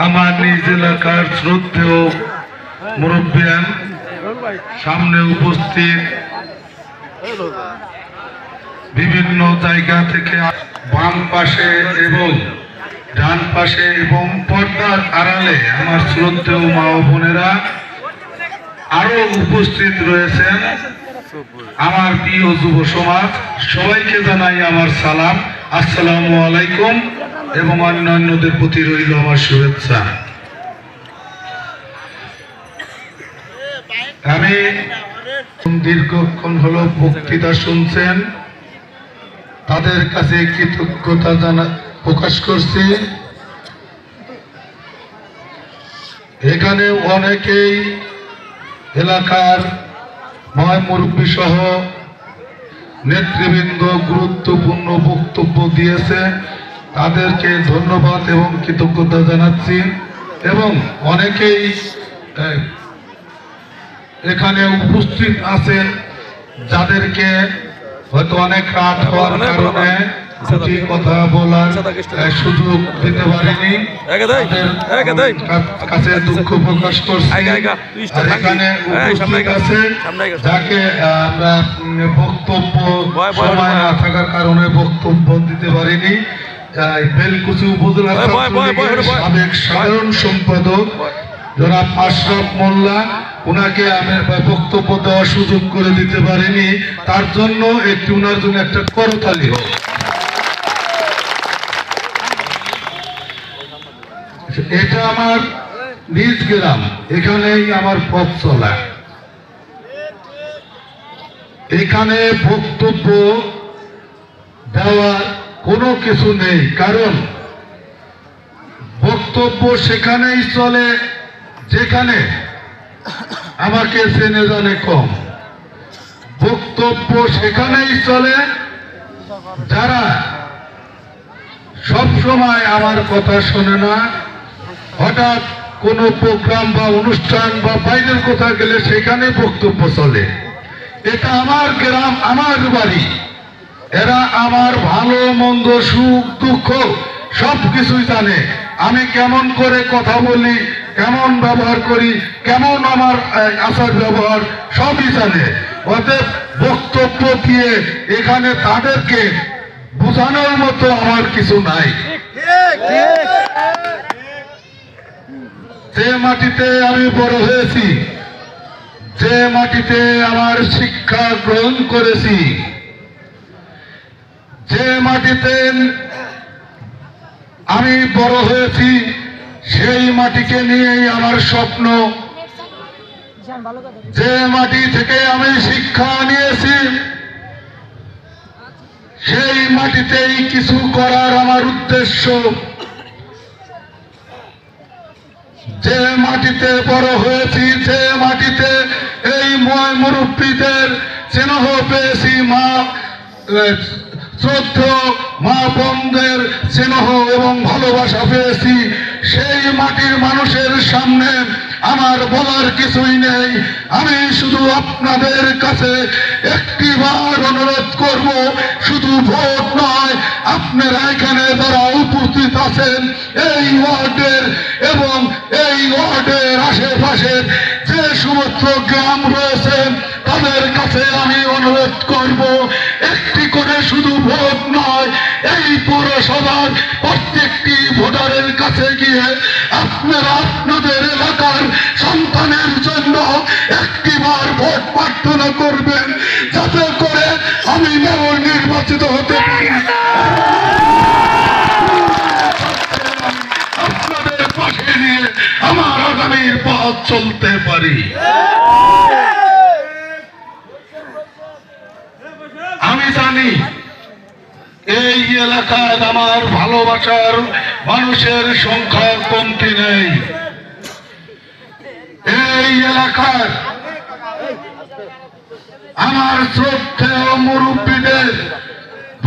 আমার নিজ এলাকার শ্রদ্ধেয় মুরব্বিয়ান, সামনে উপস্থিত বিভিন্ন জায়গা থেকে বাম পাশে এবং ডান পাশে এবং পর্দার আড়ালে আমার শ্রদ্ধেয় মা ও বোনেরা আরো উপস্থিত রয়েছেন। আমার প্রিয় যুব সমাজ, সবাইকে জানাই আমার সালাম, আসসালামু আলাইকুম, এবং অন্যান্যদের প্রতি রইল আমার শুভেচ্ছা। আমি দীর্ঘক্ষণ হলো বক্তৃতা শুনছেন, তাদের কাছে কৃতজ্ঞতা প্রকাশ করছি। এখানে অনেকেই এলাকার ময় মুরব্বী সহ নেতৃবৃন্দ গুরুত্বপূর্ণ বক্তব্য দিয়েছে, তাদেরকে ধন্যবাদ এবং কৃতজ্ঞতা জানাচ্ছি। এবং অনেকেই এখানে উপস্থিত আছেন যাদেরকে হয়তো অনেক রাত হওয়ার কারণে কথা বলার সুযোগ দিতে পারিনি, তাদের কাছে দুঃখ প্রকাশ করছি। আর এখানে উপস্থিত আছে যাকে আমরা বক্তব্য সময় না থাকার কারণে বক্তব্য দিতে পারিনি, বেলকুচি উপজেলা সাবেক সাধারণ সম্পাদক জনাব আশরাফ মোল্লা, ওনাকে আমি বক্তব্য দেওয়ার সুযোগ করে দিতে পারিনি, তার জন্য একটু ওনার জন্য একটা করতালি হোক। এটা আমার নিজ গ্রাম, এখানেই আমার পথ চলা। এখানে বক্তব্য দেওয়ার কোনো কিছু নেই, কারণ বক্তব্য সেখানেই চলে যেখানে আমাকে চেনে জানে কম। বক্তব্য সেখানেই চলে যারা সব সময় আমার কথা শোনে না, হঠাৎ কোনো প্রোগ্রাম বা অনুষ্ঠান বা বাইরের কথা গেলে সেখানে বক্তব্য চলে। এটা আমার গ্রাম, আমার বাড়ি, এরা আমার ভালো মন্দ সুখ দুঃখ সবকিছুই জানে। আমি কেমন করে কথা বলি, কেমন ব্যবহার করি, কেমন আমার আচার ব্যবহার সবই জানে। অতএব বক্তব্য দিয়ে এখানে তাদেরকে বোঝানোর মতো আমার কিছু নাই। যে মাটিতে আমি বড় হয়েছি, যে মাটিতে আমার শিক্ষা গ্রহণ করেছি, যে মাটিতে আমি বড় হয়েছি, সেই মাটিকে নিয়েই আমার স্বপ্ন। যে মাটি থেকে আমি শিক্ষা নিয়েছি, সেই মাটিতেই কিছু করার আমার উদ্দেশ্য। যে মাটিতে বড় হয়েছি, যে মাটিতে এই ময় মুরব্বীদের স্নেহ পেয়েছি, মা শ্রদ্ধেয় মা বোনদের স্নেহ এবং ভালোবাসা পেয়েছি, সেই মাটির মানুষের সামনে আমার বলার কিছুই নেই। আমি শুধু আপনাদের কাছে একটিবার অনুরোধ করব, শুধু ভোট নয়, আপনারা এখানে যারা উপস্থিত আছেন এই ওয়ার্ডের এবং এই ওয়ার্ডের আশেপাশের যে সমস্ত গ্রাম রয়েছে, তাদের কাছে আমি অনুরোধ করব, একটি করে শুধু ভোট নয়, এই পৌরসভার প্রত্যেকটি ভোটারের কাছে গিয়ে আপনারা আপনাদের এলাকার সন্তানের জন্য একটিবার ভোট প্রার্থনা করবেন, যাতে করে আমি মেয়র নির্বাচিত হতে পারি, আপনাদের পাশে নিয়ে আমার আগামীর পথ চলতে পারি। আমি জানি এই এলাকায় আমার ভালোবাসার মানুষের সংখ্যা কমতি নেই। এই এলাকার আমার শ্রদ্ধেয় মুরব্বীদের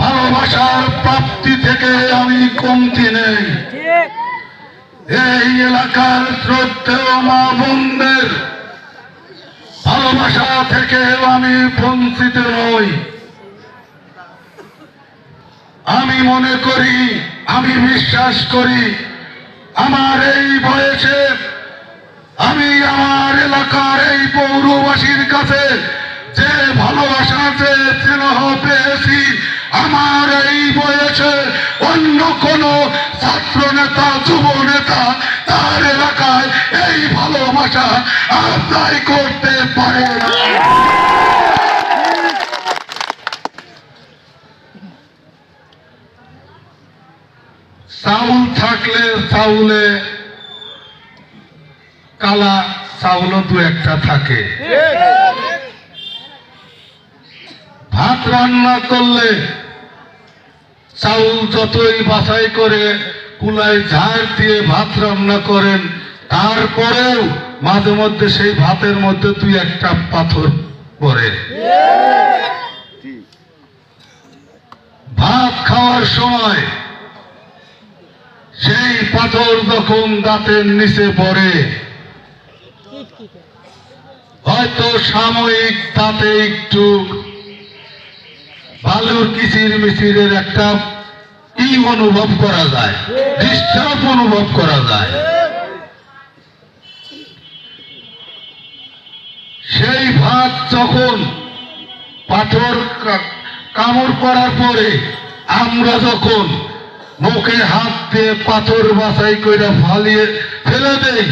ভালোবাসার প্রাপ্তি থেকে আমি কমতি নেই। এই এলাকার শ্রদ্ধেয় মা বোনদের ভালোবাসা থেকে আমি বঞ্চিত নই। আমি মনে করি, আমি বিশ্বাস করি, আমার এই বয়সে আমি আমার এলাকার এই পৌরবাসীর কাছে যে ভালোবাসা যে স্নেহ পেয়েছি, আমার এই বয়সে অন্য কোন ছাত্র নেতা যুব নেতা তার এলাকায় এই ভালোবাসা আদায় করতে পারে না। চাউল থাকলে চাউলে কালা চাউলও দু একটা থাকে, ভাত রান্না করলে চাউল যতই বাছাই করে কুলায় ঝাড় দিয়ে ভাত রান্না করেন, তারপরেও মাঝে মধ্যে সেই ভাতের মধ্যে দুই একটা পাথর পড়ে। ভাত খাওয়ার সময় সেই পাথর যখন দাঁতের নিচে পড়ে, হয়তো সাময়িক দাঁতে একটু বালুর কিচির মিচিরের একটা অনুভব করা যায়, ডিস্টার্ব অনুভব করা যায়। সেই ভাত যখন পাথর কামড় করার পরে আমরা যখন মুখে হাত দিয়ে পাথর বাছাই করে ফালিয়ে ফেলে দেই,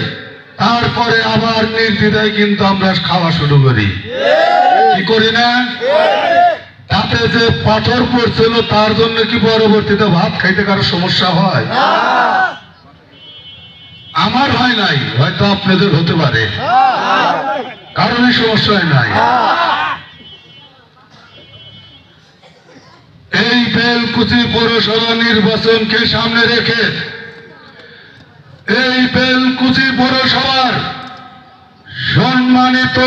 তারপরে আবার নির্দ্বিধায় কিন্তু আমরা খাওয়া শুরু করি, কি করি না? তাতে যে পাথর পড়ছিল তার জন্য কি পরবর্তীতে ভাত খাইতে কারো সমস্যা হয়? আমার হয় নাই, হয়তো আপনাদের হতে পারে, কারণে সমস্যা হয় নাই। এই বেলকুচি পৌরসভা নির্বাচনকে সামনে রেখে এই বেলকুচি পৌরসভার সম্মানিত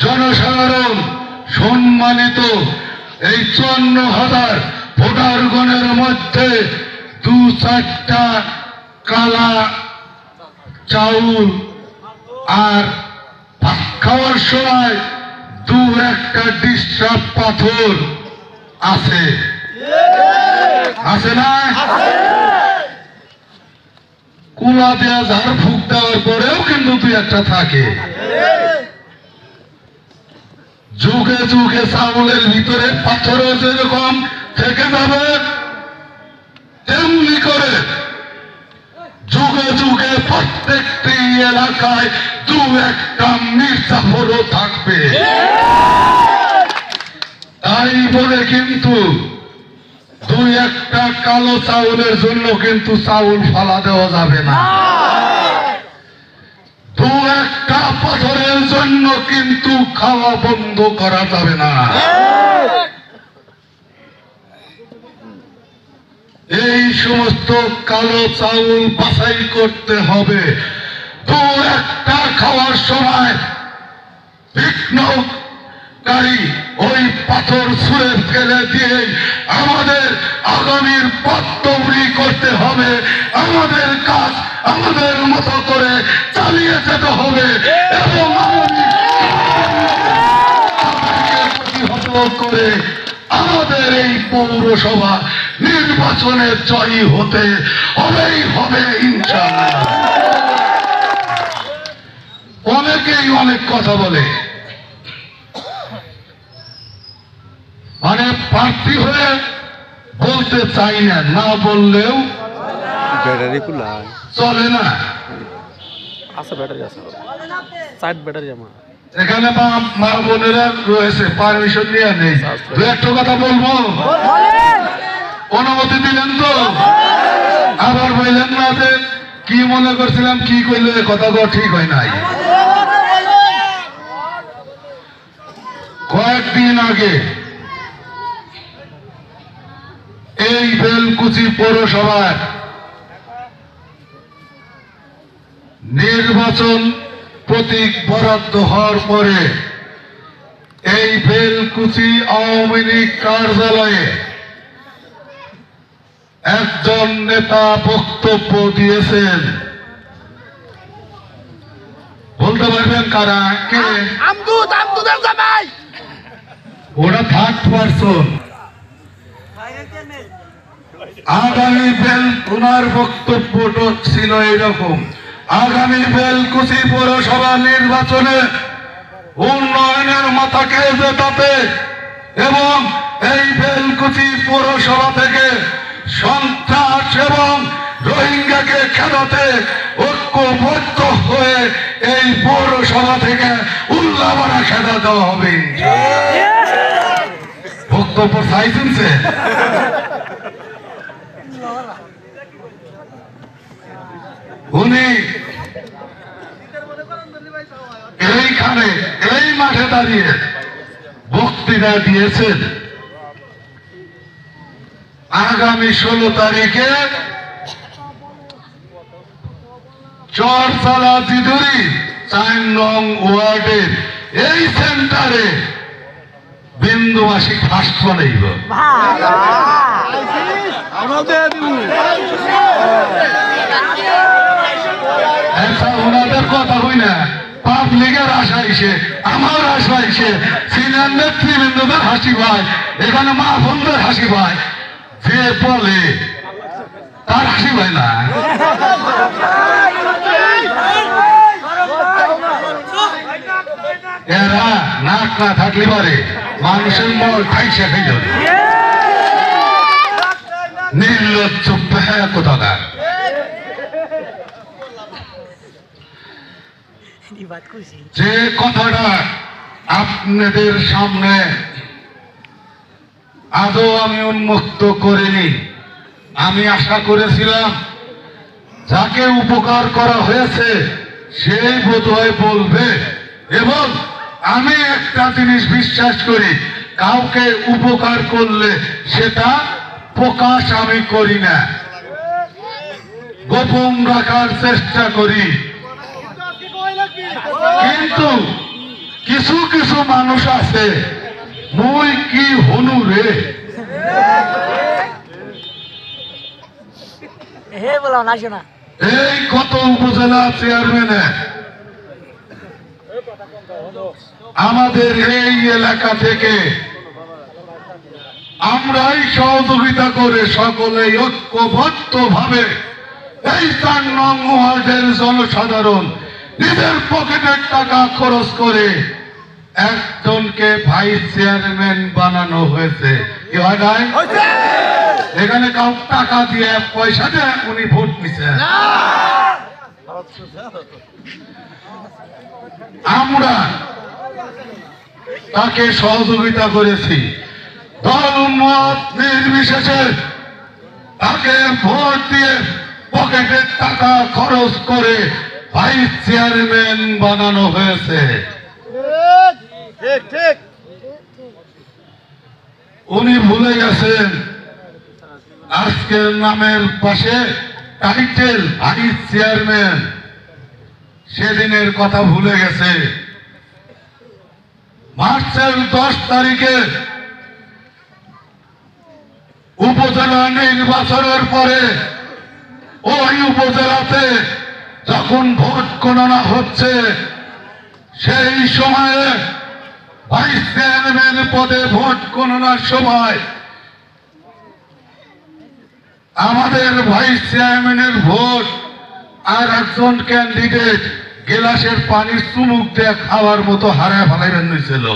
জনসাধারণ, সম্মানিত এই 54,000 ভোটারগণের মধ্যে 2-4টা কালা চাউল আর ভাত খাওয়ার সময় 2-একটা ডিস্টার্ব পাথর আছে, আছে না? কুলা দেওয়া ঝাড় ফুক দেওয়ার পরেও কিন্তু 2-একটা থাকে। যুগে যুগে চাউলের ভিতরে পাথরও যেরকম থেকে যাবে, তেমনি করে যুগে যুগে প্রত্যেকটি এলাকায় 2-একটা মির্জাফরও থাকবে। তাই বলে কিন্তু 2-একটা কালো চাউলের জন্য কিন্তু চাউল ফালা দেওয়া যাবে না, 2-একটা পাথরের জন্য কিন্তু খাওয়া বন্ধ করা যাবে না। এই সমস্ত কালো চাউল বাছাই করতে হবে। 2-একটা খাওয়ার সময় বিঘ্নকারী ওই পাথর ছুঁড়ে ফেলে দিয়ে আমাদের আগামীর পথ তৈরি করতে হবে। আমাদের কাজ আমাদের মতো করে চালিয়ে যেতে হবে এবং করে আমাদের এই পৌরসভা নির্বাচনে জয়ী হতে হবেই হবে ইনশাআল্লাহ। অনেকেই অনেক কথা বলে, মানে প্রার্থী হয়ে বলতে চাই না, না বললেও চলে না। আচ্ছা ব্যাটারি আছে, সাইড ব্যাটারি আমার এখানে মা বোনেরা রয়েছে, পারমিশন নিয়ে নেই, 2-একটা কথা বলবো, অনুমতি দিলেন তো? আবার বললেন না যে কি মনে করছিলাম, কি করলে কথা ঠিক হয় নাই। কয়েকদিন আগে এই বেলকুচি পৌরসভার নির্বাচন প্রতীক বরাদ্দ হওয়ার পরে এই বেলকুচি আওয়ামী লীগ কার্যালয়ে একজন নেতা বক্তব্য দিয়েছেন। বলতে পারবেন কারা? কে? ওরা 3rd পারসন। আগামী বেল ওনার বক্তব্য ছিল এরকম, আগামী বেলকুচি পৌরসভা নির্বাচনে উন্নয়নের মাথাকে জেতাতে এবং এই বেলকুচি পৌরসভা থেকে সন্ত্রাস এবং রোহিঙ্গাকে খেদাতে ঐক্যবদ্ধ হয়ে এই পৌরসভা থেকে উল্লাবাড়া খেদা দেওয়া হবে। বক্তব্য চাইছেন সে উনি এইখানে এই মাঠে দাঁড়িয়ে বক্তৃতা দিয়েছেন আগামী 16 তারিখে চরচালা জিদুরি 4 নং ওয়ার্ডের এই সেন্টারে বিন্দুবাসী ফার্স্ট বানাইব। ওনাদের কথা হই না, পাবলিকের আশা এসে আমার আশা এসে সিনিয়র নেতৃবৃন্দদের হাসি পায়, এখানে মা বোনদের হাসি পায়, যে বলে তার হাসি পায় না। এরা নাক না থাকলে পারে মানুষের মল ঠাইসা খাই যাবে। নির্লজ্জ কোথাকার। যে কথাটা আপনাদের সামনে আদৌ আমি উন্মুক্ত করিনি, আমি আশা করেছিলাম যাকে উপকার করা হয়েছে সেই বোধহয় বলবে, এবং আমি একটা জিনিস বিশ্বাস করি, কাউকে উপকার করলে সেটা প্রকাশ আমি করি না, গোপন রাখার চেষ্টা করি। কিন্তু কিছু কিছু মানুষ আছে মুই কি হনু রে, এই কত উপজেলা চেয়ারম্যানে আমাদের এই এলাকা থেকে আমরাই সহযোগিতা করে সকলে ঐক্যবদ্ধ ভাবে এই 4 নং ওয়ার্ডের জনসাধারণ নিজের পকেটের টাকা খরচ করে একজনকে ভাইস চেয়ারম্যান বানানো হয়েছে। কি হয় নাই? এখানে কাউ টাকা দিয়ে পয়সা দিয়ে উনি ভোট নিছেন। আমরা তাকে সহযোগিতা করেছি, দল মত নির্বিশেষে তাকে ভোট দিয়ে পকেটের টাকা খরচ করে ভাইস চেয়ারম্যান বানানো হয়েছে। উনি ভুলে গেছেন আজকের নামের পাশে টাইটেল ভাইস চেয়ারম্যান, সেদিনের কথা ভুলে গেছে। মার্চের 10 তারিখে উপজেলা নির্বাচনের পরে ওই উপজেলাতে যখন ভোট গণনা হচ্ছে সেই সময়ে ভাইস চেয়ারম্যান পদে ভোট গণনার সময় আমাদের ভাইস চেয়ারম্যানের ভোট আর একজন ক্যান্ডিডেট গেলাসের পানির চুমুক দিয়ে খাওয়ার মতো হারায় ফেলাইবেন হয়েছিল।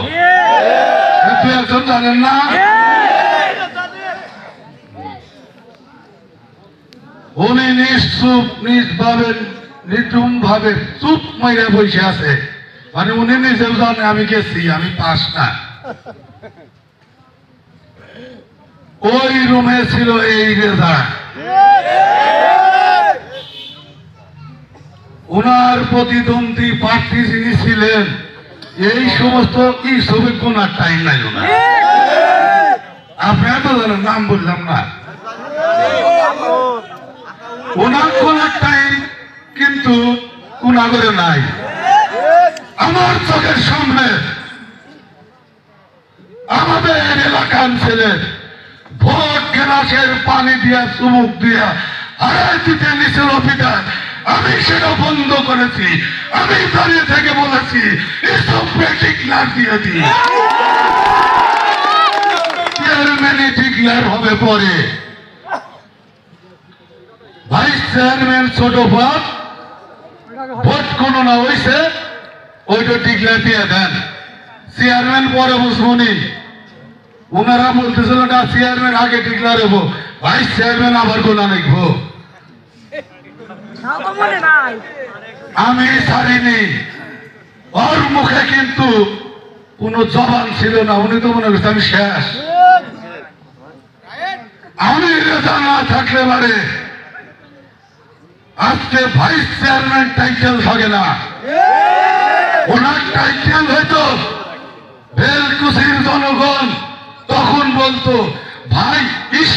দু একজন জানেন না? উনি নিশ্চুপ নিজভাবে নির্জুম ভাবে চুপ মাইরে বসে আছে, মানে উনি নিজেও জানে আমি গেছি, আমি পাস না। ওই রুমে ছিল এই রেজাল্ট। উনার প্রতিদ্বন্দ্বী প্রার্থী যিনি ছিলেন এই সমস্ত কি ছবি কোনার টাইম নাই ওনার। আপনারা তো জানেন, নাম বললাম না। ওনার কোনার টাইম কিন্তু কোনা করে নাই। আমার চোখের সামনে আমাদের এলাকার ছেলে ভোট গ্লাসের পানি দিয়া চুমুক দিয়া হারাই দিতে নিছিল পিতার, আমি সেটা বন্ধ করেছি। আমি দাঁড়িয়ে থেকে বলেছি এসব ডিক্লার দিয়ে দিই, চেয়ারম্যানে ডিক্লার হবে পরে। ভাইস চেয়ারম্যান ছোট পদ, ভোট কোনো না হয়েছে, ওইটা টিকলে দিয়ে দেন। চেয়ারম্যান পরে বুঝবনি, ওনারা বলতেছিল না চেয়ারম্যান আগে টিকলা রেব, ভাইস চেয়ারম্যান আবার গোনা লিখবো। আমি ছাড়িনি, ওর মুখে কিন্তু কোনো জবান ছিল না, উনি তো মনে করছে আমি শেষ। আমি রেজা না থাকলে পারে আজকে ভাইস চেয়ারম্যান টাইটেল থাকে না, ওনার টাইটেল হয়তো বেলকুচির জনগণ তখন বলতো ভাই ইস,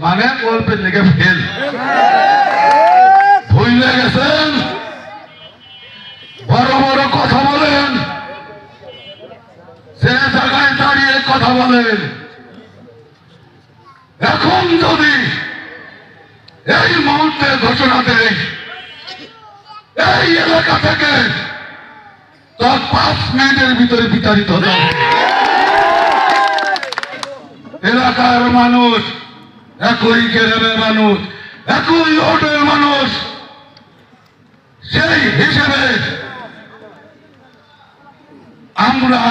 মানে গল্পের লেগে ফেল। ভুলে গেছেন, বড় বড় কথা বলেন, সে জায়গায় দাঁড়িয়ে কথা বলেন। এখন যদি এই মুহূর্তে ঘোষণা দেয় এই এলাকা থেকে, তার 5 মিনিটের ভিতরে বিতাড়িত হবে। এলাকার মানুষ, একই গ্রামের মানুষ, একই ওয়ার্ডের মানুষ, সেই হিসেবে আমরা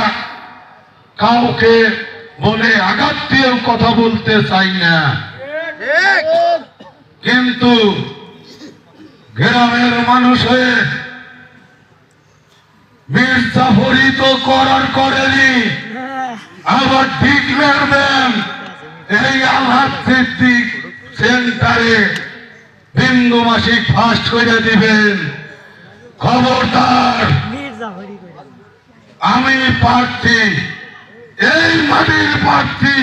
কাউকে মনে আঘাত দিয়েও কথা বলতে চাই না, কিন্তু গ্রামের মানুষ হয়ে মির্জাফরি তো করার করেনি, আবার ডিক্লেয়ার দেন এই আলহাজ সিদ্দিক সেন্টারে বিন্দু মাসিক ফাস্ট করে দিবেন। খবরদার, আমি প্রার্থী, এই মাটির প্রার্থী,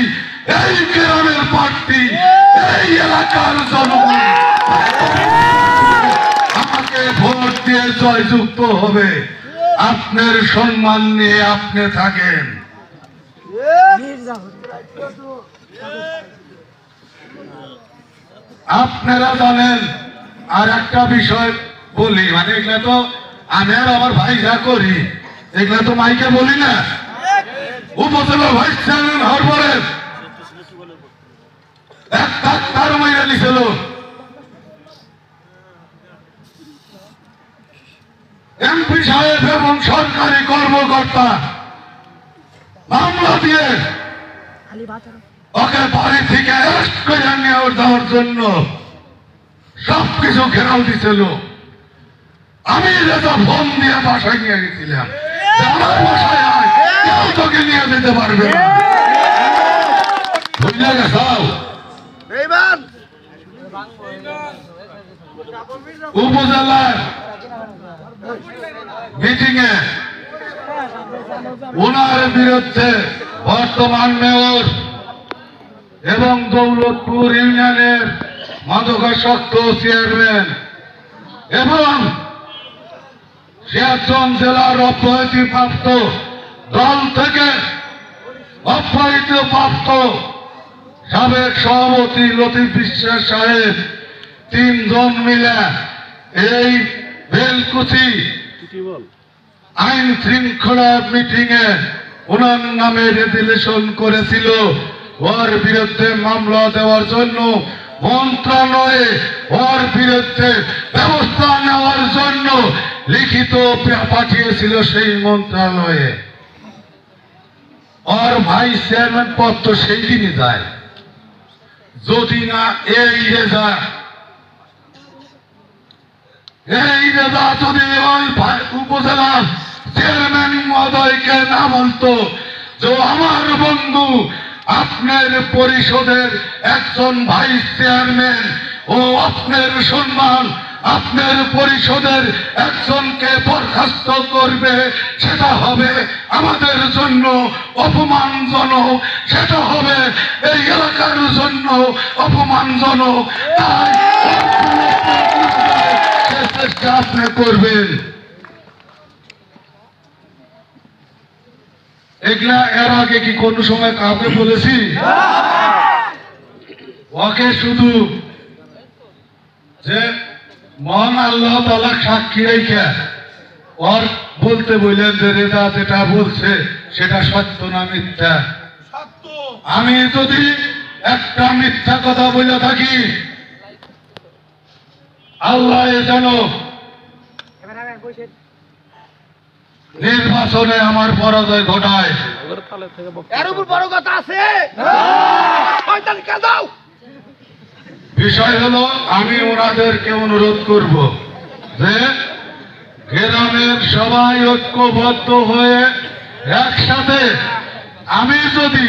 এই গ্রামের প্রার্থী, এই এলাকার জনগণ আমাকে ভোট দিয়ে জয়যুক্ত হবে। আপনার সম্মান নিয়ে আপনি থাকেন। আপনারা জানেন, আর একটা বিষয় বলি, মানে এগুলা তো আমি আর আমার ভাই যা করি এগুলা তো মাইকে বলি না। উপজেলা ভাইস চেয়ারম্যান হওয়ার পরে এক ডাক্তার মাইরা নিছিল, এমপি সাহেব এবং সরকারি কর্মকর্তা মামলা দিয়ে ওকে বাড়ি থেকে অ্যারেস্ট করে নিয়ে যাওয়ার জন্য সবকিছু ঘেরাও দিছিল। আমি রেজা ফোন দিয়ে বাসায় নিয়ে গেছিলাম, আমার বাসায় আয়, কেউ তোকে নিয়ে যেতে পারবে না। বুঝলে গেছাও? উপজেলার মিটিং এ ওনার বিরুদ্ধে বর্তমান মেয়র এবং দৌলতপুর ইউনিয়নের মাদকাসক্ত চেয়ারম্যান এবং সিরাজগঞ্জ জেলার অব্যাহতিপ্রাপ্ত দল থেকে অব্যাহতিপ্রাপ্ত সাবেক সভাপতি লতিফ বিশ্বাস সাহেব 3 জন মিলে এই বেলকুচি আইন শৃঙ্খলা মিটিং এ ওনার নামে রেজুলেশন করেছিল, ওর বিরুদ্ধে মামলা দেওয়ার জন্য মন্ত্রণালয়ে ওর বিরুদ্ধে ব্যবস্থা নেওয়ার জন্য লিখিত পাঠিয়েছিল সেই মন্ত্রণালয়ে। ওর ভাইস চেয়ারম্যান পদ তো সেই দিনই যায়, যদি না এই রেজা যদি ওই উপজেলা চেয়ারম্যান মহোদয়কে না বলতো যে আমার বন্ধু আপনার পরিষদের একজন ভাইস চেয়ারম্যান ও আপনার সম্মান আপনার পরিষদের একজনকে বরখাস্ত করবে, সেটা হবে আমাদের জন্য অপমানজনক, সেটা হবে এই এলাকার জন্য অপমানজনক। তাই চেষ্টা আপনি করবেন। এগুলা এর আগে কি কোন সময় কাউকে বলেছি? ওকে শুধু যে মহান আল্লাহ তাআলা সাক্ষী রেখে ওর বলতে বললেন যে রেজা যেটা বলছে সেটা সত্য না মিথ্যা। আমি যদি একটা মিথ্যা কথা বলে থাকি আল্লাহ যেন নির্বাচনে আমার পরাজয় ঘটায়। ওদের তালে থেকে এর উপর বড় কথা আছে। শয়তানকে দাও। বিষয় হলো আমি ওনাদেরকে অনুরোধ করব যে গ্রামের সবাই ঐক্যবদ্ধ হয়ে একসাথে, আমি যদি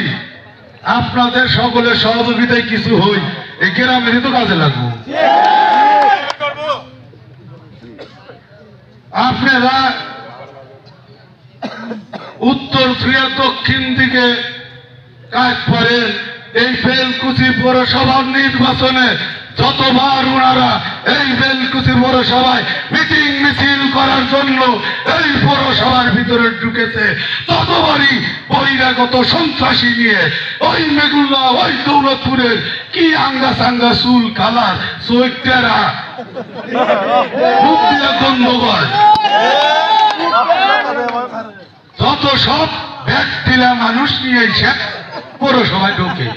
আপনাদের সকলের সহযোগিতায় কিছু হই, এই গ্রামেরই তো কাজে লাগবো। আপনারা উত্তর ত্রিয়া দক্ষিণ দিকে কাজ করেন। এই বেলকুচি পৌরসভার নির্বাচনে যতবার ওনারা এই বেলকুচি পৌরসভায় মিটিং মিছিল করার জন্য এই পৌরসভার ভিতরে ঢুকেছে, ততবারই বহিরাগত সন্ত্রাসী নিয়ে ওই মেগুল্লা, ওই দৌলতপুরের কি আঙ্গা সাঙ্গা চুল কালার চৈতেরা মুখ দিয়ে গন্ধগর যত সব ব্যক্তিরা মানুষ নিয়ে এসে পৌরসভায় ঢোকে।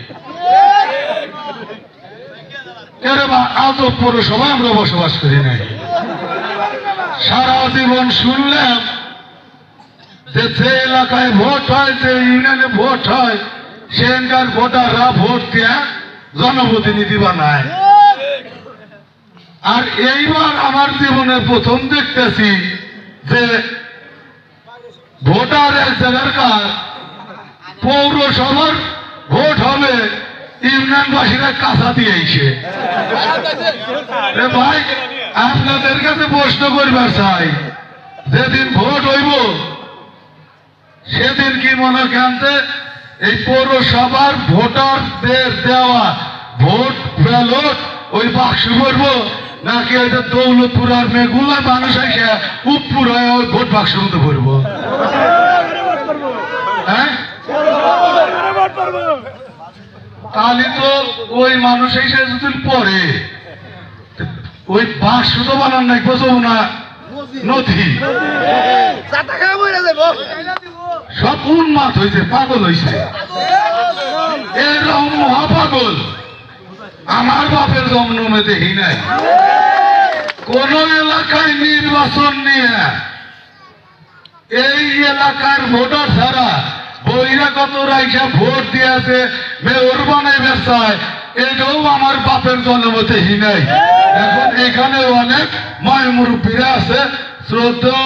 আজ পৌরসভায় আমরা বসবাস করি নাই। সারা জীবন শুনলাম যে যে এলাকায় ভোট হয়, যে ইউনিয়নে ভোট হয়, সেখানকার ভোটাররা ভোট দেয়া জনপ্রতিনিধি বানায়। আর এইবার আমার জীবনে প্রথম দেখতেছি যে ভোটার এক জায়গার কাজ, পৌরসভার ভোট হবে ইউনিয়নবাসীরা কাঁচা দিয়েছে। ভাই আপনাদের কাছে প্রশ্ন করবার চাই, যেদিন ভোট হইব সেদিন কি মনে করেন যে এই পৌরসভার ভোটারদের দেওয়া ভোট ব্যালট ওই বাক্স করবো, নাকি ওই যে দৌলতপুর আর মেঘুলা মানুষ এসে উপপুর হয়ে ওই ভোট বাক্স মতো করবো? হ্যাঁ, তাহলে তো ওই মানুষ এসে যদি পরে ওই বাক্স তো বানান নাই, বোঝো না নথি সব উন্মাদ হয়েছে, পাগল হয়েছে। এরকম মহাপাগল আমার বাপের জন্মে দেখি নাই। কোন এলাকায় নির্বাচন নিয়ে এই এলাকার ভোটার ছাড়া বহিরাগত রাইসা ভোট দিয়েছে, মেয়র বানাই বেসায়, এটাও আমার বাপের জন্মে দেখি নাই। এখন এখানে অনেক মায় মুরব্বীরা আছে, শ্রদ্ধা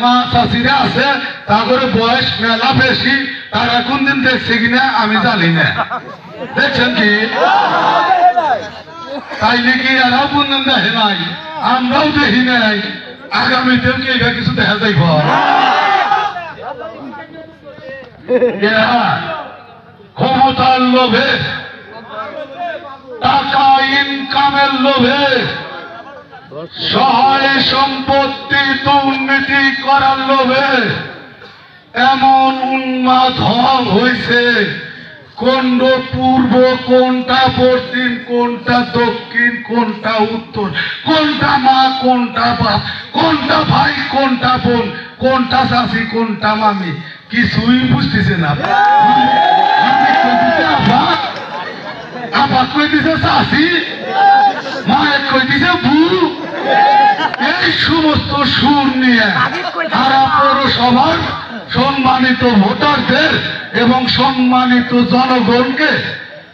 মা চাষিরা আছে, তারপরে বয়স মেলা বেশি, তারা কোনদিন দেখছে কিনা আমি জানি না। দেখছেন কি? তাইলে কি এরাও কোনদিন দেখে নাই, আমরাও দেখি নাই, আগামীতেও কি এটা কিছু দেখা যাইব? ক্ষমতার লোভে, টাকা ইনকামের লোভে, সহায় সম্পত্তি দুর্নীতি করার লোভে এমন উন্মাদ হয়েছে, কোনটা পূর্ব, কোনটা পশ্চিম, কোনটা দক্ষিণ, কোনটা উত্তর, কোনটা মা, কোনটা বাপ, কোনটা ভাই, কোনটা বোন, কোনটা চাষি, কোনটা মামি, কিছুই বুঝতেছে না। আবার কই দিছে চাষি, মায়ের কই দিছে বু, এই সমস্ত সুর নিয়ে তারা পৌরসভার সম্মানিত ভোটারদের এবং সম্মানিত জনগণকে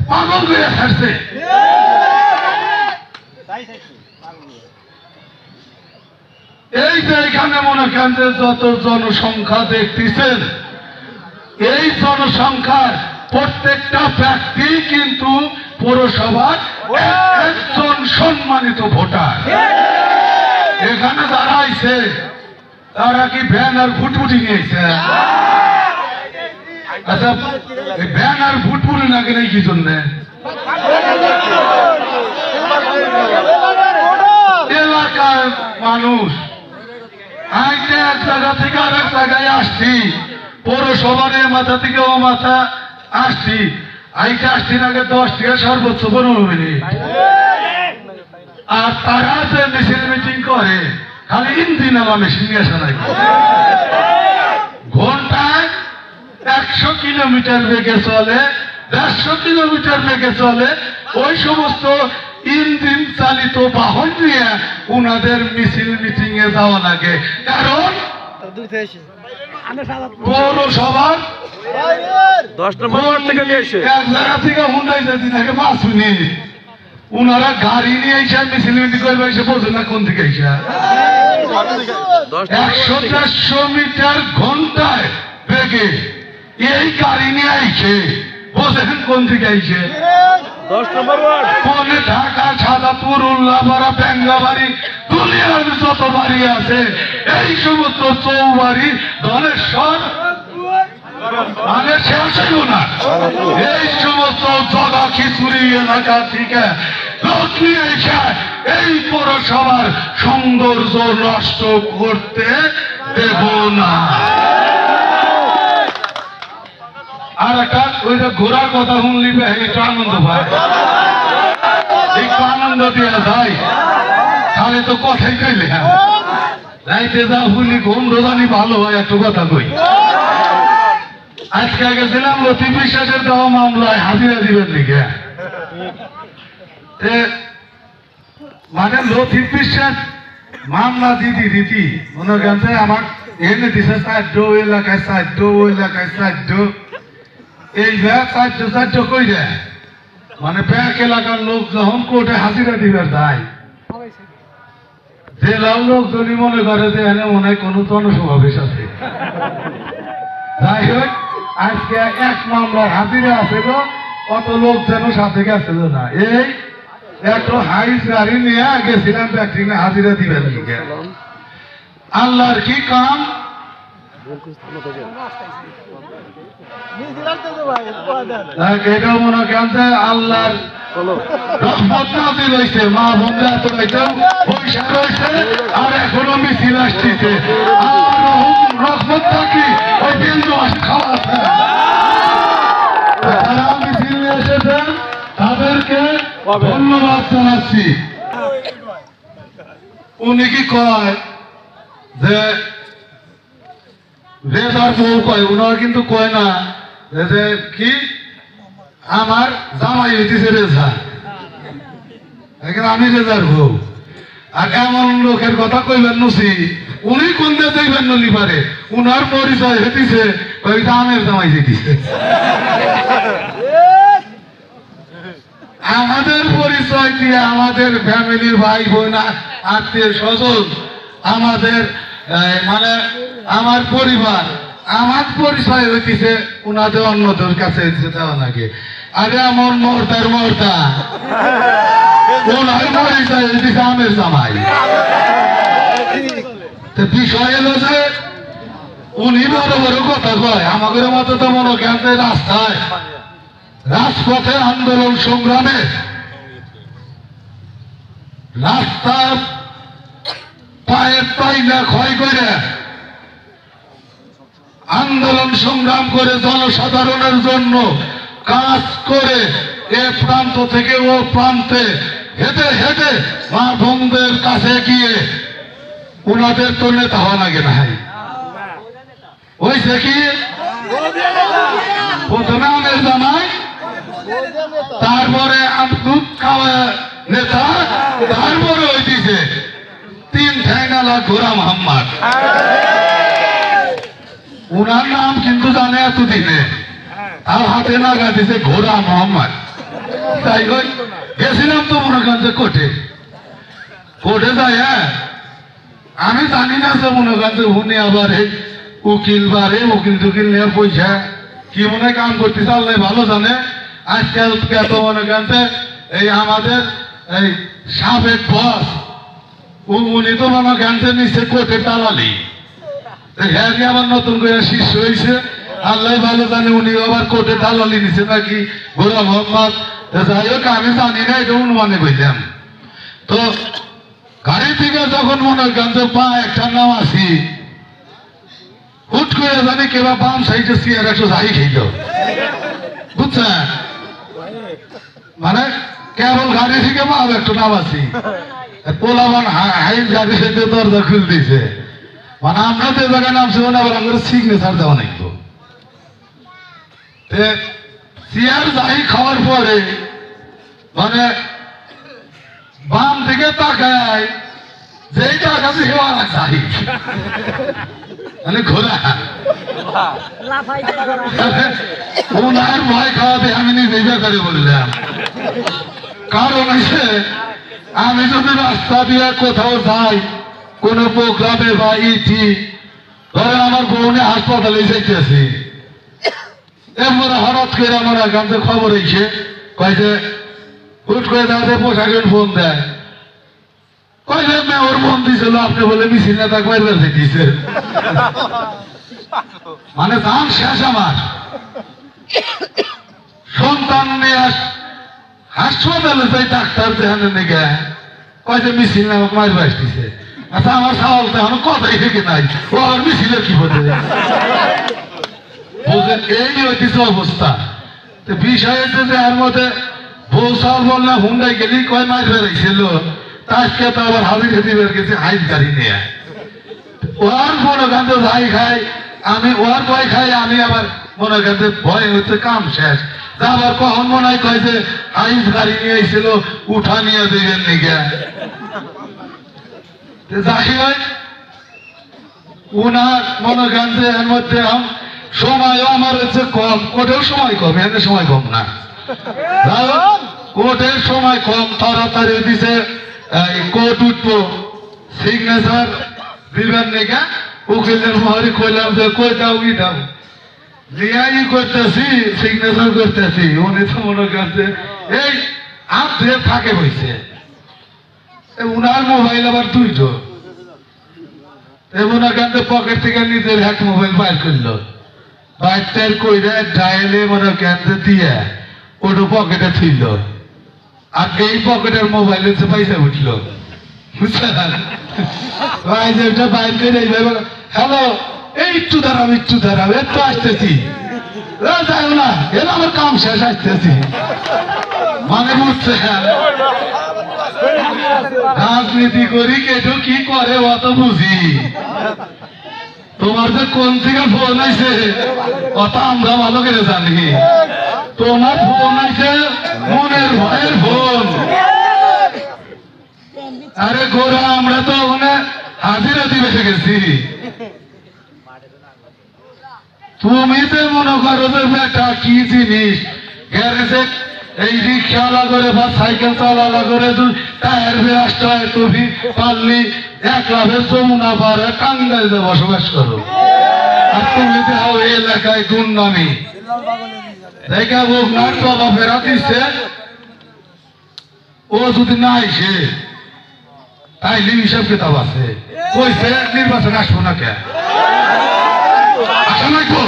পাগল করে ছাড়ছে। এই যে এখানে মনে করেন যে যত জনসংখ্যা দেখতেছেন, এই জনসংখ্যার প্রত্যেকটা ব্যক্তি কিন্তু পৌরসভার একজন সম্মানিত ভোটার। এখানে যারা আইছে তারা কি ভ্যান আর ফুটফুটি নিয়েছে? আচ্ছা, ভ্যান আর ফুটফুটি লাগে নাই কি জন্য? এলাকার মানুষ আইতে এক জায়গা থেকে আর এক জায়গায় আসছি, পৌরসভার এ মাথা থেকে ও মাথা আসছি, আইতে আসছি আগে 10 থেকে সর্বোচ্চ 15 মিনিট। আর তারা যে মিছিল মিটিং করে খালি ইঞ্জিন আলা মেশিন নিয়ে আসা নাই, ঘন্টায় 100 কিলোমিটার বেগে চলে, 150 কিলোমিটার বেগে চলে। ওই সমস্ত ইঞ্জিন চালিত বাহন নিয়ে উনাদের মিছিল মিটিং এ যাওয়া লাগে। কারণ পৌরসভার 10 নম্বর ওয়ার্ড থেকে নিয়ে এসে এক জায়গা থেকে হুন্ডাই যেতে থাকে 5 মিনিট, উনারা গাড়ি নিয়ে এসে মিছিল মিটিং করবে, এসে বোঝে না কোন থেকে এসে 100-150 মিটার ঘন্টায় বেগে এই গাড়ি নিয়ে আইছে, বোঝেন কোন থেকে আইছে? 10 নম্বর ওয়ার্ড কোনে ঢাকা, সাদাপুর, উল্লাপাড়া, বেঙ্গাবাড়ি, দুনিয়ার যত বাড়ি আছে এই সমস্ত চৌবাড়ি, ধনেশ্বর, মানে শেষ হইল না, এই সমস্ত জগা খিচুড়ি এলাকা থেকে লোক নিয়ে এসে এই পৌরসভার সৌন্দর্য নষ্ট করতে দেব না। আর একটা ওই যে ঘোরার কথা শুনলিবে একটু আনন্দ পায়, একটু আনন্দ দিয়ে যায়, তাহলে তো কথাই কইলে রাইতে যা ভুলি ঘুম রোজানি ভালো হয়। একটু কথা কই, আজকে গেছিলাম লতিফ বিশ্বাসের দেওয়া মামলায় হাজিরা দিবেন দিকে, মানে লতিফ বিশ্বাস মামলা দিতি মনে করেন আমার এনে দিছে 4 এলাকায় 4 ওই এলাকায় 4, এই ব্যাগ 4 কই দেয়, মানে ব্যাগ এলাকার লোক যখন কোর্টে হাজিরা দিবার যায়, জেলার লোক যদি মনে করে যে এনে মনে হয় কোনো জনসমাবেশ আছে। যাই হোক, আজকে এক মামলার হাজিরা আছে তো, অত লোক যেন সাথে গেছিল না, এই একটু হাইস গাড়ি নিয়ে গেছিলাম ব্যাগটিনে হাজিরা দিবেন দিকে। আল্লাহর কি কাম, এটাও মনে করেন যে আল্লাহর রহমত নাযিল হইছে, মা বোনরা তো পয়সা রয়েছে আর এখনো মিছিল আসতেছে, আর রহমত থাকি ওই বিন্দু আসে খাওয়া আছে। যারা মিছিল নিয়ে এসেছেন তাদেরকে ধন্যবাদ জানাচ্ছি। উনি কি কয় যে রেজার বউ কয়, উনার কিন্তু কয় না যে কি আমার জামাই হইতেছে রেজা, আমি রেজার বউ। আর এমন লোকের কথা কইবেন নসি, উনি কোন দিয়ে দেখবেন নলি পারে, উনার পরিচয় হইতেছে ওই আমের জামাই যেতেছে। আমাদের পরিচয় দিয়ে আমাদের ফ্যামিলির ভাই বোন আত্মীয় স্বজন, আমাদের মানে আমার পরিবার, আমার পরিচয় হইতেছে উনাদের অন্যদের কাছে দেওয়া নাকি। আরে এমন মর্তার মর্তা, ওনার পরিচয় হইতেছে আমের জামাই। বিষয় হলো যে উনি বড় বড় কথা কয়, আমাদের মতো তো মনে করেন রাস্তায় রাজপথে আন্দোলন সংগ্রামে রাস্তা পায়ের পাইলা ক্ষয় করে আন্দোলন সংগ্রাম করে জনসাধারণের জন্য কাজ করে এ প্রান্ত থেকে ও প্রান্তে হেঁটে হেঁটে মা বোনদের কাছে গিয়ে ওনাদের তো নেতা হওয়া লাগে না। হয়েছে কি, প্রথমে আমের জামাই, তারপরে দুধ খাওয়া নেতা, তারপরে হইতেছে 3 ঠ্যাঙালা ঘোড়া মোহাম্মদ। উনার নাম কিন্তু জানে এতদিনে, আর হাতে লাগা দিছে ঘোড়া মোহাম্মদ। তাই হোক, গেছিলাম তো মনে করেন যে কোর্টে যাই, হ্যাঁ আমি জানি না যে মনে করেন যে উনি আবার এই উকিল বারে উকিল টুকিল নিয়ে পয়সা কি মনে কাম করতেছে আল্লাহ ভালো জানে। আজকাল এত মনে করেন যে এই আমাদের এই সাবেক বস উনি তো মনে করেন যে নিচে কোর্টের দালালি, হ্যাঁ আবার নতুন করে শিষ্য হয়েছে, আল্লাহ ভালো জানে উনি আবার কোর্টে দালালি নিছে নাকি গোরা মোহাম্মদ। যাই হোক, আমি জানি না, এটা অনুমানে বললাম। তো গাড়ি থেকে যখন মনে করেন যে পা একটা নাম আসি, হুট করে জানি কেবা বাম সাইডে চেয়ার একটু যাই খেল, বুঝছেন, মানে কেবল গাড়ি থেকে পা একটু নাম আসি, পোলাবান হাইল গাড়ি থেকে দরজা খুল দিছে, মানে আমরা তো জায়গায় নামছি মানে আবার আমাদের সিগনেচার দেওয়া নাই। তো চেয়ার যাই খাওয়ার পরে মানে বাম থেকে তাকায় যেই টাকা দিয়ে আর চাই মানে ঘোরা ওনার ভয় খাওয়াতে আমি নিজেই বেকারে বললাম। কারণ হচ্ছে আমি যদি রাস্তা দিয়ে কোথাও যাই কোনো প্রোগ্রামে বা ইটি ধরে আমার বোনে হাসপাতালে যাইতেছি, এরপরে হঠাৎ করে আমার এখানে খবর হয়েছে কয় যে হুট করে দাঁড়াতে পোশাকের ফোন দেয়, কয় যে ওর ফোন দিয়েছিল আপনি বলে মিছিল নেতা কয়ের বেঁচে দিয়েছে। মানে দাম শেষ আমার সন্তান নিয়ে হাসপাতালে যাই ডাক্তার দেখানে নিগে কয় যে মিছিল নামক মায়ের বাস দিছে। আচ্ছা আমার সওয়াল তো এখন কথাই থেকে নাই, ও আর মিছিলের কি বোঝে বুঝেন? এই হইতেছে অবস্থা। তো বিষয় হচ্ছে যে এর মধ্যে বৌসাল বললে হুন্ডাই গেলি কয় মাস বেড়াইছিল, আজকে তো আবার হাবি খেতে বের গেছে হাইট গাড়ি নিয়ে। ওর মনে কান্দে যাই খাই আমি, ওর ভয় খাই আমি, আবার মনে কান্দে ভয় হচ্ছে কাম শেষ। আবার কখন মনে হয় কয় যে হাইট গাড়ি নিয়ে এসেছিল উঠা নিয়ে দেবেন নিগে। যাই হয় উনার মনে কান্দে এর মধ্যে সময় আমার হচ্ছে কম, কোটেও সময় কম, এখানে সময় কম না, কোটের সময় কম। তাড়াতাড়ি দিছে কোর্ট উঠবো সিগনেচার দিবেন নাকি, উকিলের মহরি কইলাম যে কই দাও ই দাও লিয়াই করতেছি সিগনেচার করতেছি। উনি তো মনে করছে এই হাত ধুয়ে থাকে বইছে, উনার মোবাইল আবার দুইটো, মনে করেন পকেট থেকে নিজের হ্যাক মোবাইল বাইর করলো, বাইর কইরে ডাইলে মনে করেন দিয়ে ওটা পকেটে ছিল, আর এই পকেটের মোবাইলে সে পয়সা উঠলো, বুঝছেন? ভাই যে ওটা বাইর করে হ্যালো এই একটু দাঁড়াও একটু আসতেছি, যাই না এর আমার কাম শেষ আসতেছি। মানে বুঝছেন রাজনীতি করি কেটু কি করে অত বুঝি, তোমার যে কোন থেকে ফোন আইছে অত আমরা ভালো করে জানি। তোমার ফোন আইছে মনের ভয়ের ফোন। আরে গোরা আমরা তো ওখানে হাজিরা দিবে গেছি, তুমি তো মনে করো যে বেটা কি জিনিস গ্যারেজে এই রিক্সাওয়ালা করে বা সাইকেল চালালা করে টায়ার দিয়ে আসতে হয়, তুমি পারলি এক লাভে যমুনা পারে টাঙ্গাইলে বসবাস করো, আর তুমি দেখাও এই এলাকায় গুন্ডামি দেখা ওনার বাবা ফেরা দিচ্ছে। ও যদি না আইসে তাইলে হিসাব কিতাব আছে, কইছে নির্বাচন আসবো না কে আসা নাই তো,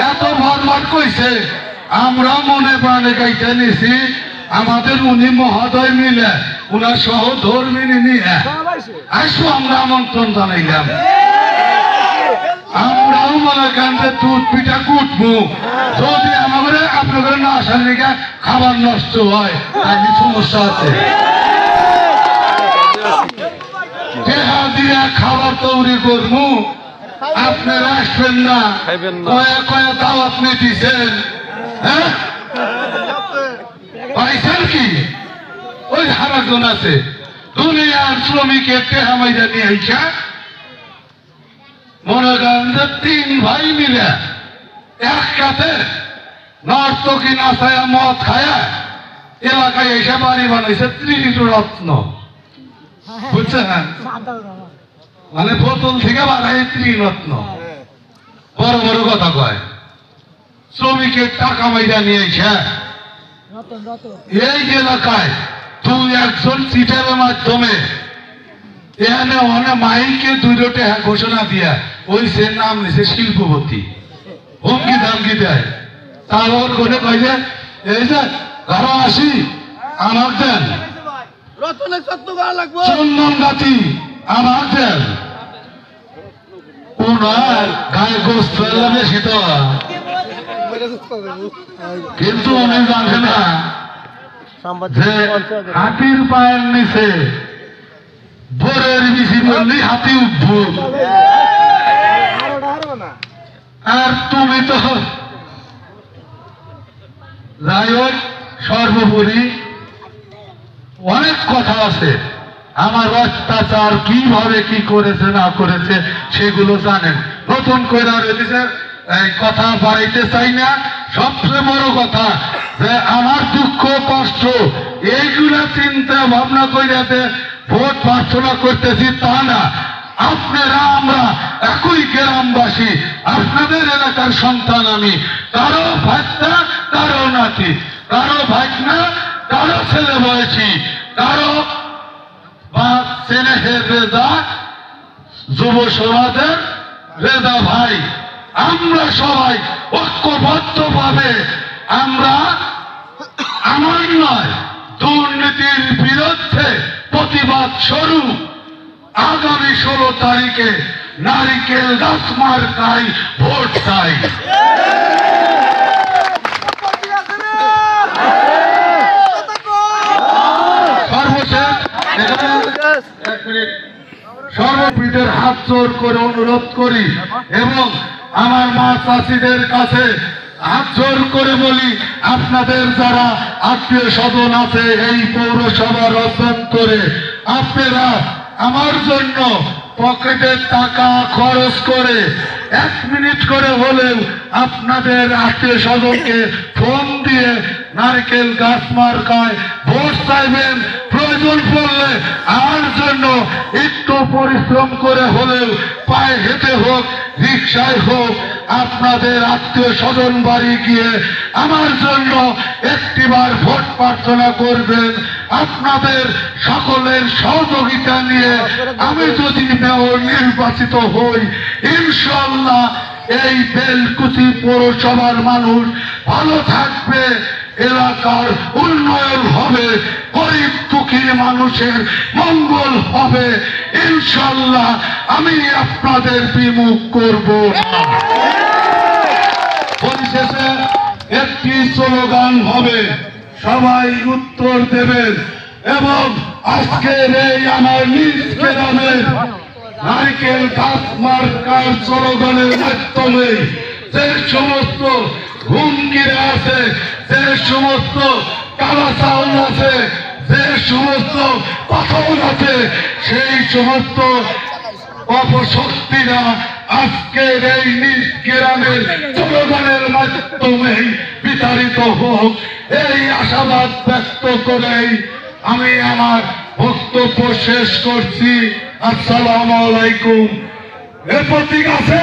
এত ভরমাট কইছে। আমরা মনে প্রাণে গাইতে নিছি, আমাদের উনি মহোদয় মিলে উনার সহধর্মিনী নিয়ে আসবো, আমরা আমন্ত্রণ জানাইলাম। আমরাও মনে কান্দে দুধ পিঠা কুটবো, যদি আমাদের আপনাদের না আসার লিগে খাবার নষ্ট হয় তাহলে সমস্যা আছে। টেহা দিয়ে খাবার তৈরি করবো, আপনারা আসবেন না, কয়া দাওয়াত নিয়ে দিচ্ছেন, হ্যাঁ পাইছেন কি? ওই হারাজন আছে দুনিয়ার শ্রমিকের টেহা মাইরা নিয়ে আইসা মনে করেন যে 3 ভাই মিলে এক কাতে নর্তকী নাচায়া মদ খায়া এলাকায় এসে বাড়ি বানাইছে ত্রিরত্ন, বুঝছেন? মানে বোতল থেকে বাড়াই ত্রিরত্ন, বড় বড় কথা কয়। শ্রমিকের টাকা মাইরা নিয়ে এসে এই এলাকায় 2-1 চিটারের মাধ্যমে এখানে অনেক মাইকে 2 টাকা ঘোষণা দিয়া ওই সে নাম নিছে শিল্পপতি, হুমকি ধামকি দেয়। তারপর করে কয় যে এই যে ঘর আসি আমার দেন, চন্দন গাতি আমার দেন, ওনার গায়ে গোস্ত বেশি তো, কিন্তু উনি জানে না যে হাতির পায়ের নিচে বোরের বেশি বললি হাতি উঠবো। আর তুমি তো যাই হোক সর্বোপরি অনেক কথা আছে। আমার অত্যাচার কিভাবে কি করেছে না করেছে সেগুলো জানেন। নতুন করে আর এই কথা বাড়াইতে চাই না। সবচেয়ে বড় কথা যে আমার দুঃখ কষ্ট এইগুলা চিন্তা ভাবনা কইরাতে ভোট প্রার্থনা করতেছি তা না। আপনারা আমরা একই গ্রামবাসী, আপনাদের এলাকার সন্তান আমি। কারো ভাইটা, কারো নাতি, কারো ভাইনা, কারো ছেলে বয়সী, কারো বা স্নেহের রেজা, যুব সমাজের রেজা ভাই। আমরা সবাই ঐক্যবদ্ধভাবে আমরা আমার নয় দুর্নীতির বিরুদ্ধে প্রতিবাদ স্বরূপ আগামী 16 তারিখে নারিকেল গাছ মার্কায় ভোট চাই। সর্বপিঠের হাত জোর করে অনুরোধ করি এবং আমার মা চাষিদের কাছে হাত জোর করে বলি, আপনাদের যারা আত্মীয় স্বজন আছে এই পৌরসভার অভ্যন্তরে আপনারা আমার জন্য পকেটের টাকা খরচ করে 1 মিনিট করে হলেও আপনাদের আত্মীয় স্বজনকে ফোন দিয়ে নারকেল গাছ মার্কায় ভোট চাইবেন। প্রয়োজন পড়লে আমার জন্য একটু পরিশ্রম করে হলেও পায়ে হেঁটে হোক, রিক্সায় হোক, আপনাদের আত্মীয় স্বজন বাড়ি গিয়ে আমার জন্য একটিবার ভোট প্রার্থনা করবেন। আপনাদের সকলের সহযোগিতা নিয়ে আমি যদি মেয়র নির্বাচিত হই, ইনশাআল্লাহ এই বেলকুচি পৌরসভার মানুষ ভালো থাকবে, এলাকার উন্নয়ন হবে, গরিব দুঃখী মানুষের মঙ্গল হবে। ইনশাআল্লাহ আমি আপনাদের বিমুখ করব না। পরিশেষে একটি স্লোগান হবে, সবাই উত্তর দেবেন এবং আজকের এই আমার নিজ গ্রামের নারকেল গাছ মার্কার স্লোগানের মাধ্যমে যে সমস্ত হুমকিরা আছে, যে সমস্ত কালাচাউল আছে, যে সমস্ত পাথর আছে, সেই সমস্ত অপশক্তিরা আজকের এই নিজ গ্রামের স্লোগানের মাধ্যমে বিতাড়িত হোক, এই আশাবাদ ব্যক্ত করেই আমি আমার বক্তব্য শেষ করছি। আসসালামু আলাইকুম। এর প্রতীক আছে,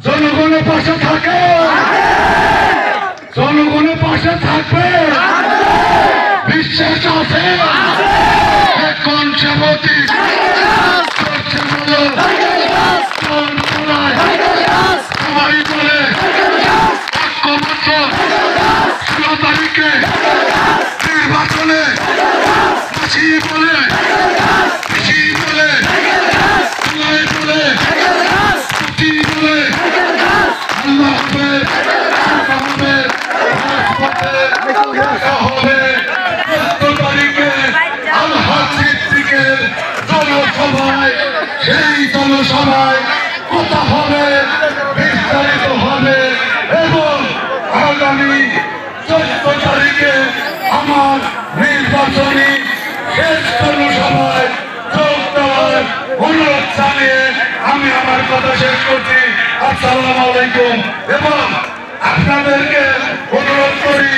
জনগণের পাশে থাকে, জনগণের পাশে থাকবে, বিশ্বাস আছে। এখন সে প্রতীক সবাই বলে ঐক্যবদ্ধ 16 তারিখে নির্বাচনে বেশি বলে বেশি বলে বলে প্রতি বলে আল্লাহ হবে হবে 14 তারিখে আলহাজ সিদ্দিকের জনসভায়, সেই জনসভায় কথা হবে, বিস্তারিত হবে এবং আগামী 14 তারিখে আমার নির্বাচনী শেষ জনসভায় যোগ দেওয়ার অনুরোধ জানিয়ে আমি আমার কথা শেষ করছি। আসসালামু আলাইকুম। এবং আপনাদেরকে অনুরোধ করি,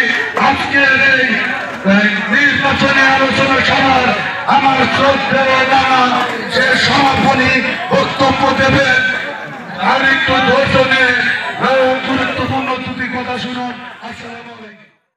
আজকের এই নির্বাচনী আলোচনা সভার আমার শ্রদ্ধেয় নানা সে সমাপনী বক্তব্য দেবেন। আর একটু ধৈর্য নিয়ে গুরুত্বপূর্ণ দুটি কথা শুনুন। আসসালামু আলাইকুম।